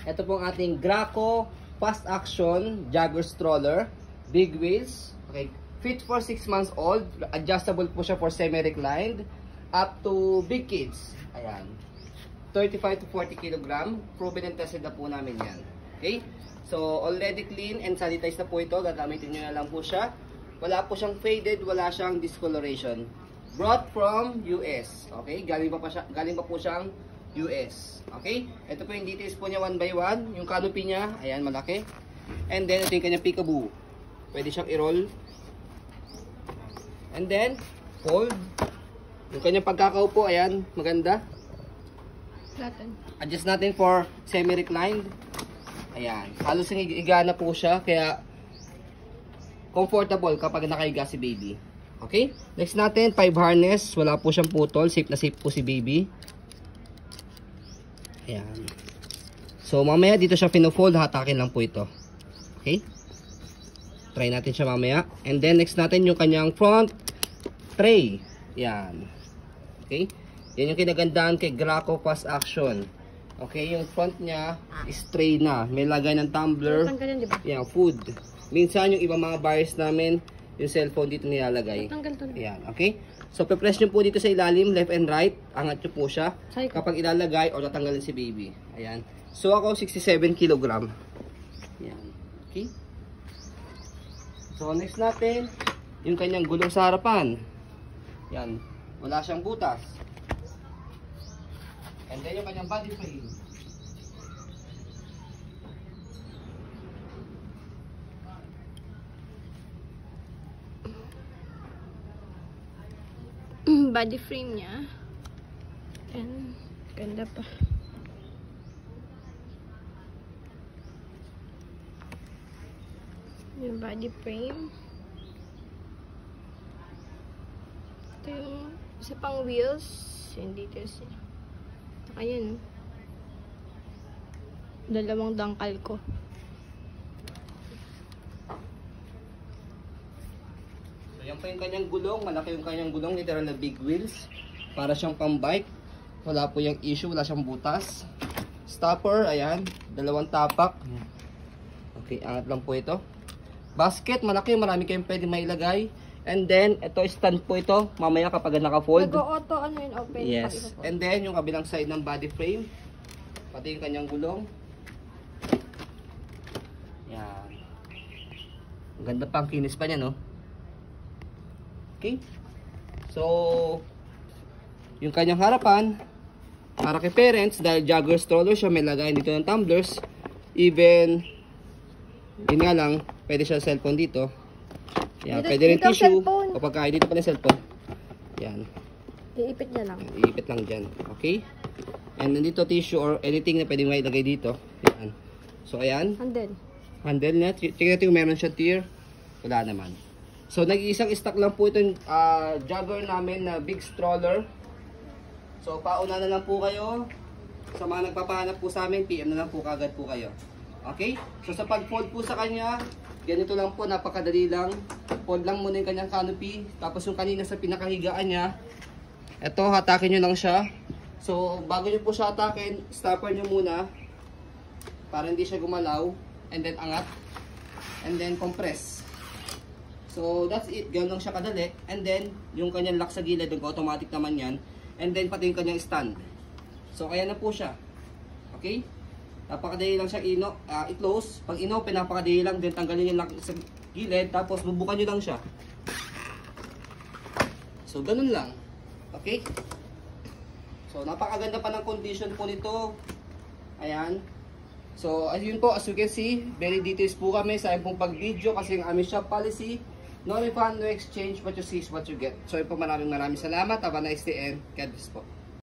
Ito pong ating Graco Fast Action Jogger Stroller. Big wheels. Okay. Fit for 6 months old. Adjustable po siya for semi-reclined. Up to big kids. Ayan. 35 to 40 kg. Proven and tested na po namin yan. Okay. So, already clean and sanitized na po ito. Gagamitin nyo na lang po siya. Wala po siyang faded. Wala siyang discoloration. Brought from US. Okay. Galing pa po siyang US. Okay. Ito po yung details po niya 1 by 1. Yung canopy niya. Ayan, malaki. And then, ito yung kanyang peekaboo. Pwede siyang i-roll. And then, fold. Yung kanyang pagkakaupo, ayan, maganda. Adjust natin for semi-reclined. Ayan, halos higa na po siya, kaya comfortable kapag nakahiga si baby. Okay? Next natin, 5 harness. Wala po siyang putol. Safe na safe po si baby. Ayan. So, mamaya dito siya pino-fold. Hatakin lang po ito. Okay? Try natin siya mamaya. And then, next natin yung kanyang front tray. Yan. Okay? Yan yung kinagandaan kay Graco Fast Action. Okay? Yung front niya is tray na. May lagay ng tumbler. Yan, food. Minsan, yung ibang mga buyers namin, yung cellphone dito nilalagay. Yan. Okay? So, pe-press nyo po dito sa ilalim, left and right. Angat nyo po siya. Kapag ilalagay o tatanggalin si baby. Ayan. So, ako 67 kg. Yan. Okay? So, next natin, yung kanyang gulong sa harapan. Yan. Wala siyang butas. And then, yung kanyang body frame. Body frame niya. And, ganda pa. Yung body frame. Ito yung isa pang wheels. Yung details niya. Ayan. Dalawang dangkal ko. So, yan pa yung kanyang gulong. Malaki yung kanyang gulong. Literal na big wheels. Para siyang pang-bike. Wala po yung issue. Wala siyang butas. Stopper. Ayan. Dalawang tapak. Okay. Angat lang po ito. Basket, malaki, marami kayong pwede mailagay. And then, ito stand po ito, mamaya kapag naka-fold. Nag-auto, ano yun, open. Yes. And then, yung kabilang side ng body frame. Pati yung kanyang gulong. Yan. Ang ganda pa, ang kinis pa niya, no? Okay. So, yung kanyang harapan, para kay parents, dahil jogger stroller siya, may lagayan dito ng tumblers. Even, yun nga lang, pwede siya cellphone dito. Yan, pwede rin tissue. O pagkain dito pa ng cellphone. Yan. Iipit niya lang. Iipit lang dyan. Okay? And nandito tissue or anything na pwede may ilagay dito. Yan. So, ayan. Handle. Handle niya. Check natin kung meron siya tier. Wala naman. So, nag-iisang stock lang po itong jogger namin na big stroller. So, pauna na lang po kayo. Sa mga nagpapahanap po sa amin, PM na lang po kagad po kayo. Okay? So, sa pag-fold po sa kanya, ganito lang po, napakadali lang. Fold lang muna yung kanyang canopy. Tapos yung kanina sa pinakahigaan niya, eto, hatakin nyo lang siya. So, bago nyo po siya hatakin, stopper nyo muna. Para hindi siya gumalaw. And then, angat. And then, compress. So, that's it. Ganun lang siya kadali. And then, yung kanyang lock sa gilid, nag-automatic naman yan. And then, pati yung kanyang stand. So, kaya na po siya. Okay? Napakadali lang siya i-close. Pag in-open, napakadali lang. Then tanggalin yung lock sa gilid. Tapos bubukan nyo lang siya. So, ganun lang. Okay? So, napakaganda pa ng condition po nito. Ayan. So, ayun po, as you can see, very details po kami sa pong pag-video kasi ang aming shop policy, no refund, no exchange, what you see is what you get. So, yun po, maraming salamat. Have a nice day and God bless po.